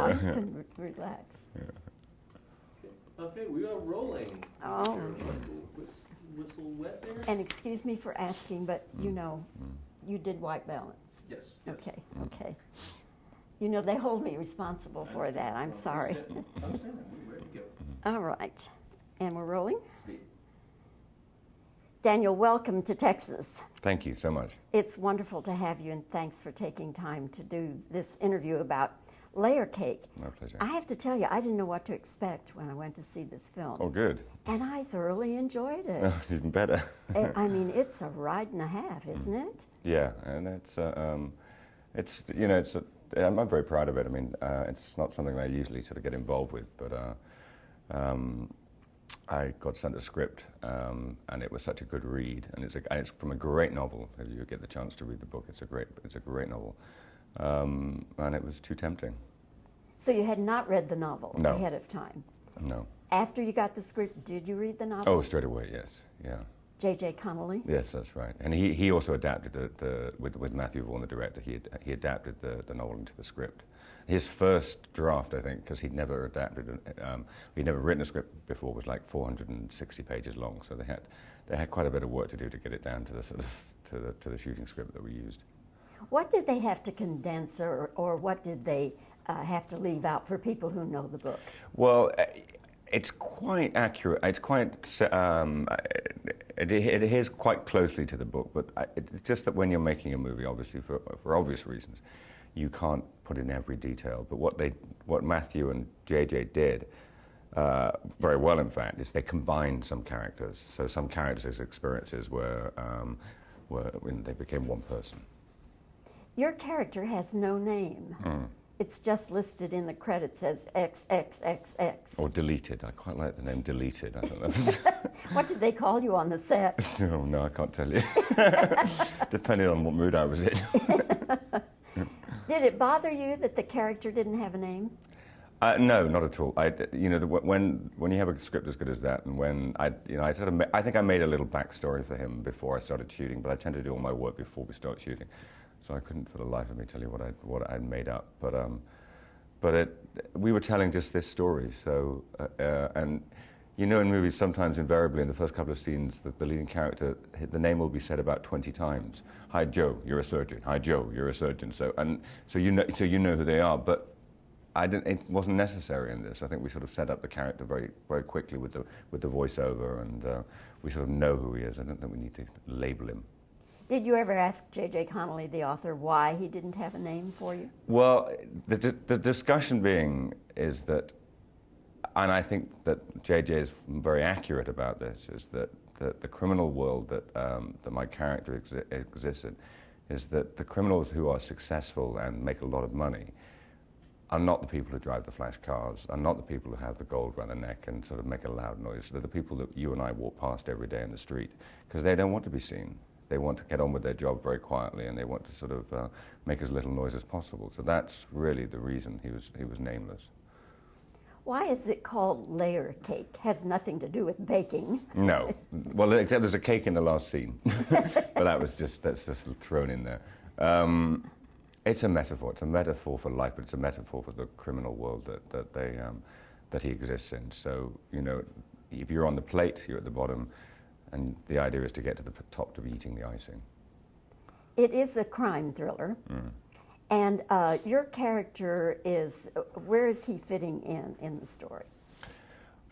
now you can relax. Okay, we are rolling. Oh. Whistle wet there? And excuse me for asking, but you know, you did white balance. Yes. Okay, okay. You know, they hold me responsible for that. I'm sorry. We're ready to go. All right. And we're rolling? Speed. Daniel, welcome to Texas. Thank you so much. It's wonderful to have you, and thanks for taking time to do this interview about layer cake. My pleasure. I have to tell you, I didn't know what to expect when I went to see this film. Oh, good. And I thoroughly enjoyed it. Oh, even better. I mean, it's a ride and a half, isn't it? Yeah, and it's you know, I'm very proud of it. I mean, it's not something I usually sort of get involved with, but I got sent a script, and it was such a good read, and it's from a great novel. If you get the chance to read the book, it's a great novel, and it was too tempting. So you had not read the novel No. ahead of time? No. After you got the script, did you read the novel? Oh, straight away, yes, yeah. J.J. Connolly? Yes, that's right. And he also adapted with Matthew Vaughn, the director. He adapted the novel into the script. His first draft, I think, because he'd never adapted, he'd never written a script before, was like 460 pages long. So they had quite a bit of work to do to get it down to the sort of to the shooting script that we used. What did they have to condense, or what did they have to leave out for people who know the book? Well, it's quite accurate. It's quite. It adheres quite closely to the book, but it's just that when you're making a movie, obviously for obvious reasons, you can't put in every detail. But what Matthew and JJ did very well, in fact, is they combined some characters. So some characters' experiences were when they became one person. Your character has no name. It's just listed in the credits as XXXX. Or Deleted. I quite like the name Deleted. I thought that was. What did they call you on the set? Oh, no, I can't tell you. Depending on what mood I was in. Did it bother you that the character didn't have a name? No, not at all. When you have a script as good as that, and when I think I made a little backstory for him before I started shooting, but I tend to do all my work before we start shooting, so I couldn't for the life of me tell you what I'd made up. But we were telling just this story. So and you know, in movies, sometimes invariably in the first couple of scenes, the leading character, the name will be said about 20 times. Hi Joe, you're a surgeon. Hi Joe, you're a surgeon. So you know who they are, but. It wasn't necessary in this. I think we sort of set up the character very, very quickly with the voiceover, and we sort of know who he is. I don't think we need to label him. Did you ever ask J.J. Connolly, the author, why he didn't have a name for you? Well, the discussion being is that, and I think that J.J. is very accurate about this, is that the criminal world that my character exists in, is that the criminals who are successful and make a lot of money are not the people who drive the flash cars, are not the people who have the gold around their neck and sort of make a loud noise. They're the people that you and I walk past every day in the street, because they don't want to be seen. They want to get on with their job very quietly, and they want to sort of make as little noise as possible. So that's really the reason he was nameless. Why is it called layer cake? Has nothing to do with baking. No. Well, except there's a cake in the last scene. But that's just thrown in there. It's a metaphor. It's a metaphor for life, but it's a metaphor for the criminal world that he exists in. So, you know, if you're on the plate, you're at the bottom, and the idea is to get to the top to be eating the icing. It is a crime thriller, and your character where is he fitting in the story?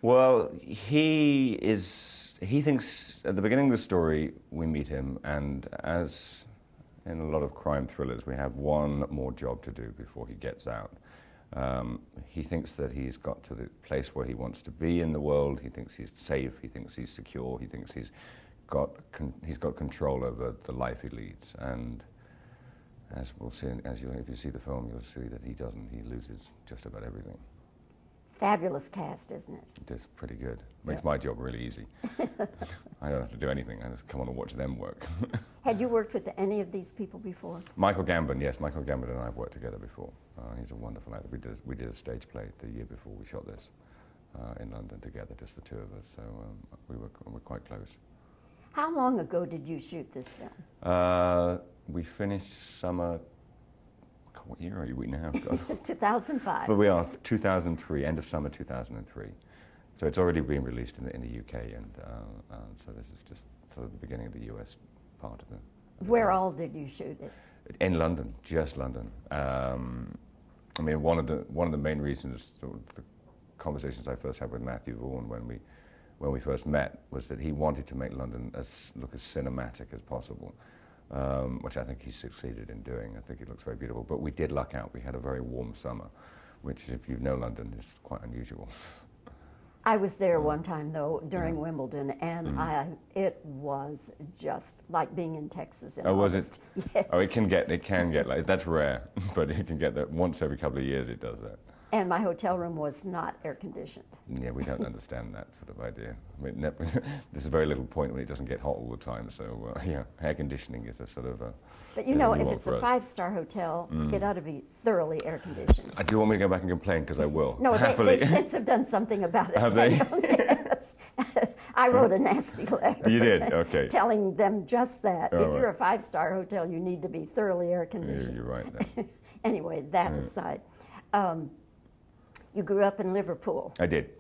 Well, he thinks, at the beginning of the story, we meet him, and as in a lot of crime thrillers, we have one more job to do before he gets out. He thinks that he's got to the place where he wants to be in the world. He thinks he's safe. He thinks he's secure. He thinks he's got control over the life he leads. And as we'll see, if you see the film, you'll see that he doesn't. He loses just about everything. Fabulous cast, isn't it? It is pretty good. Makes my job really easy. I don't have to do anything. I just come on and watch them work. Had you worked with any of these people before? Michael Gambon, yes. Michael Gambon and I have worked together before. He's a wonderful actor. We did a stage play the year before we shot this in London together, just the two of us. So we were quite close. How long ago did you shoot this film? We finished summer what year are we now? God. 2005. But we are 2003, end of summer 2003. So it's already been released in the UK, and so this is just sort of the beginning of the US part of it. Where all did you shoot it? In London, just London. I mean, one of the main reasons, the conversations I first had with Matthew Vaughn when we first met, was that he wanted to make London look as cinematic as possible, which I think he succeeded in doing. I think it looks very beautiful. But we did luck out. We had a very warm summer, which, if you know London, is quite unusual. I was there one time, though, during Wimbledon, and it was just like being in Texas in August. Was it? Yes. Oh, it can get like, that's rare, but it can get that once every couple of years. It does that. And my hotel room was not air conditioned. Yeah, we don't understand that sort of idea. I mean, there's a very little point when it doesn't get hot all the time. So yeah, air conditioning is a sort of. But you know, if it's a 5-star hotel, it ought to be thoroughly air conditioned. Do you want me to go back and complain? Because I will. No, happily. they since have done something about it. Have they? Yes. I wrote a nasty letter. You did? Okay. Telling them just that. Oh, if right. you're a 5-star hotel, you need to be thoroughly air conditioned. You're right there. Anyway, that aside. You grew up in Liverpool. I did.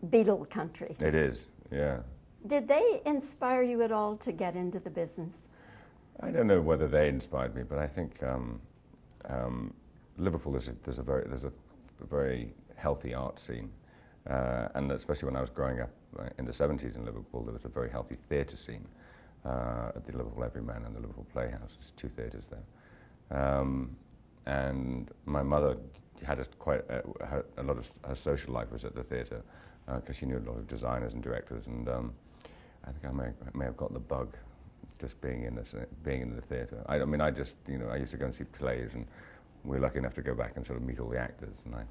Beatle country. It is, yeah. Did they inspire you at all to get into the business? I don't know whether they inspired me, but I think Liverpool there's a very healthy art scene, and especially when I was growing up in the 70s in Liverpool, there was a very healthy theatre scene at the Liverpool Everyman and the Liverpool Playhouse. There's 2 theatres there, and my mother had a lot of her social life was at the theatre because she knew a lot of designers and directors, and I think I may have got the bug just being in the theatre. I mean, I used to go and see plays, and we were lucky enough to go back and sort of meet all the actors, and I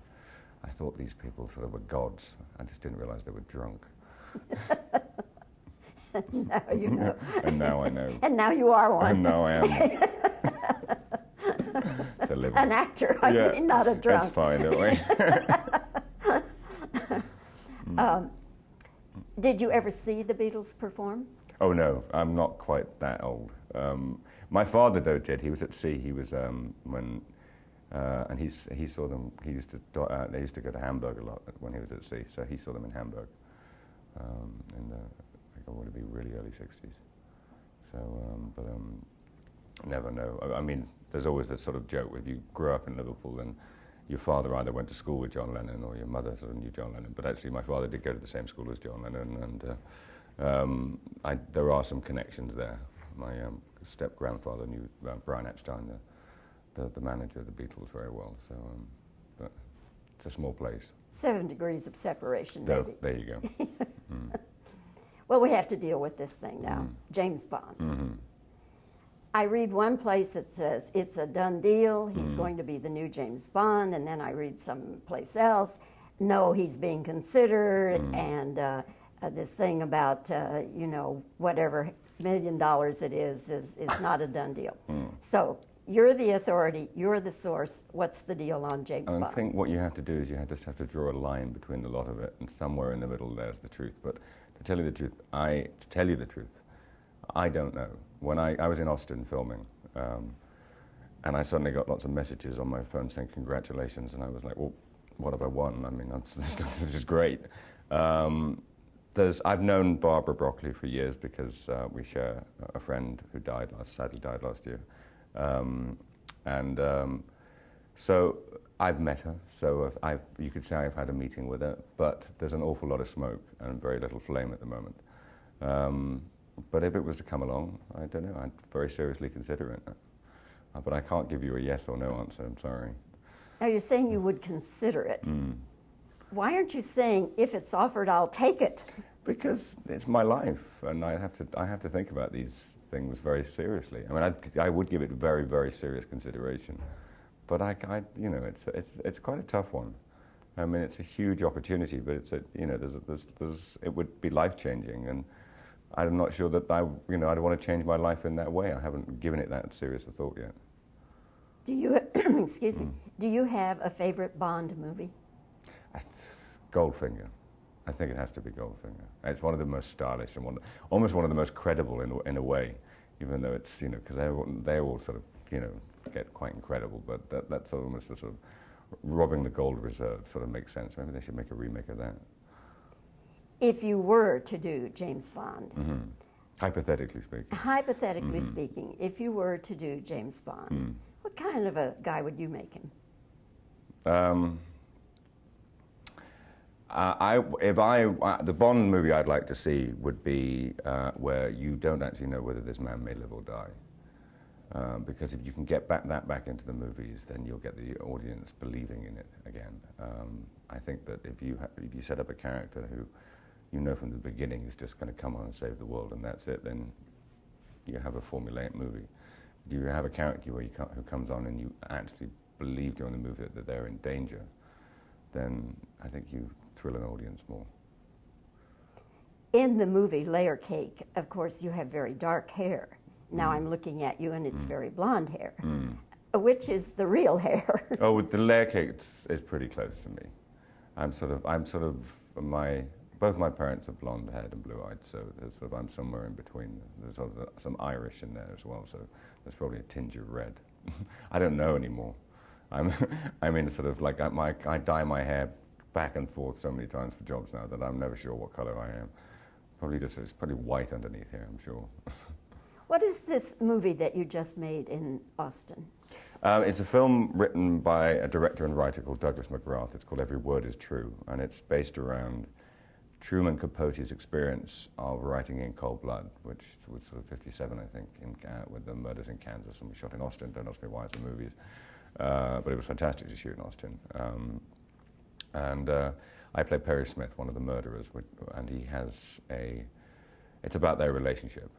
thought these people sort of were gods. I just didn't realise they were drunk. Now you know. And now I know. And now you are one. And now I am. An actor, I mean, not a drunk. That's fine, don't we? Did you ever see the Beatles perform? Oh no, I'm not quite that old. My father, though, did. He was at sea. He was and he saw them. They used to go to Hamburg a lot when he was at sea. So he saw them in Hamburg in the, I think I want to be really early '60s. So, never know. I mean, there's always that sort of joke if you grew up in Liverpool and your father either went to school with John Lennon or your mother sort of knew John Lennon. But actually, my father did go to the same school as John Lennon, and there are some connections there. My step-grandfather knew Brian Epstein, the manager of the Beatles, very well. So, but it's a small place. 7 degrees of separation, No, maybe. there you go. Well, we have to deal with this thing now. James Bond. Mm-hmm. I read one place that says it's a done deal. He's going to be the new James Bond, and then I read someplace else, no, he's being considered, and this thing about whatever $1 million it is not a done deal. So you're the authority, you're the source. What's the deal on James Bond? I think what you have to do is you just have to draw a line between a lot of it, and somewhere in the middle there's the truth. But to tell you the truth, I don't know. When I was in Austin filming, and I suddenly got lots of messages on my phone saying congratulations, and I was like, well, what have I won? I mean, this is great. I've known Barbara Broccoli for years because we share a friend who sadly died last year. So I've met her, so you could say I've had a meeting with her, but there's an awful lot of smoke and very little flame at the moment. But if it was to come along, I don't know, I'd very seriously consider it. But I can't give you a yes or no answer, I'm sorry. Now you're saying you would consider it. Why aren't you saying, if it's offered, I'll take it? Because it's my life, and I have to think about these things very seriously. I mean, I would give it very, very serious consideration, but it's quite a tough one. I mean, it's a huge opportunity, but it would be life changing, and I'm not sure that I'd want to change my life in that way. I haven't given it that serious a thought yet. Do you, excuse me, do you have a favorite Bond movie? Goldfinger. I think it has to be Goldfinger. It's one of the most stylish and almost one of the most credible in a way, even though it's, because they're all sort of, get quite incredible. But that's almost the sort of robbing the gold reserve sort of makes sense. Maybe they should make a remake of that. If you were to do James Bond, Hypothetically speaking. hypothetically speaking, if you were to do James Bond, what kind of a guy would you make him? The Bond movie I'd like to see would be where you don't actually know whether this man may live or die. Because if you can get that back into the movies, then you'll get the audience believing in it again. I think that if you set up a character who you know from the beginning is just going to come on and save the world and that's it, then you have a formulaic movie. You have a character who comes on and you actually believe during the movie that they're in danger, then I think you thrill an audience more. In the movie Layer Cake, of course, you have very dark hair. Now I'm looking at you and it's very blonde hair. Which is the real hair? Oh, the Layer Cake is pretty close to me. Both my parents are blonde-haired and blue-eyed, so I'm somewhere in between. There's sort of some Irish in there as well, so there's probably a tinge of red. I don't know anymore. I dye my hair back and forth so many times for jobs now that I'm never sure what color I am. It's probably white underneath here, I'm sure. What is this movie that you just made in Austin? It's a film written by a director and writer called Douglas McGrath. It's called Every Word is True, and it's based around Truman Capote's experience of writing in cold blood, which was sort of 57, I think, with the murders in Kansas, and we shot in Austin. Don't ask me why it's a movie. But it was fantastic to shoot in Austin. I play Perry Smith, one of the murderers, and he has it's about their relationship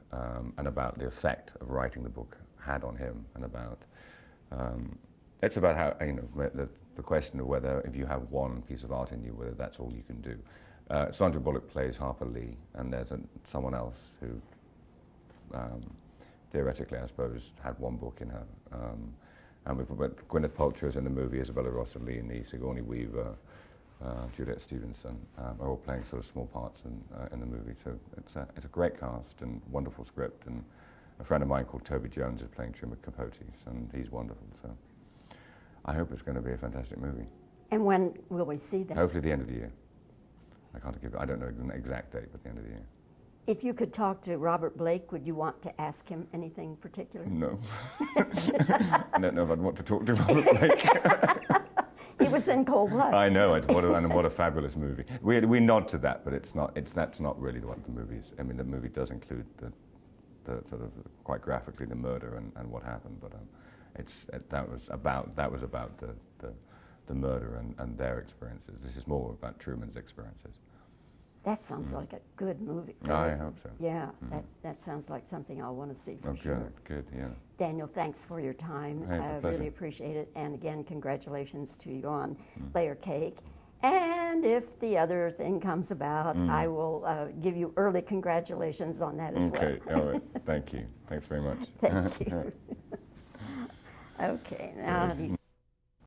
and about the effect of writing the book had on him, and it's about how, the question of whether if you have one piece of art in you, whether that's all you can do. Sandra Bullock plays Harper Lee, and there's someone else who theoretically, I suppose, had one book in her. And Gwyneth Paltrow is in the movie, Isabella Rossellini, Sigourney Weaver, Juliette Stevenson are all playing sort of small parts in the movie. So it's a great cast and wonderful script. And a friend of mine called Toby Jones is playing Truman Capote, and he's wonderful. So I hope it's going to be a fantastic movie. And when will we see that? Hopefully the end of the year. I don't know an exact date, but the end of the year. If you could talk to Robert Blake, would you want to ask him anything particular? No. I don't know if I'd want to talk to Robert Blake. He was in Cold Blood. I know, what a fabulous movie. We nod to that, but that's not really what the movie is. I mean, the movie does include the sort of quite graphically the murder and what happened, but that was about the murder and their experiences. This is more about Truman's experiences. That sounds like a good movie. I hope so. Yeah, that sounds like something I'll want to see for sure. Good, yeah. Daniel, thanks for your time. Hey, it's a I pleasure. really appreciate it. And again, congratulations to you on Layer Cake. And if the other thing comes about, I will give you early congratulations on that as well. Okay, all right. Thank you. Thanks very much. Thank you. Okay, now these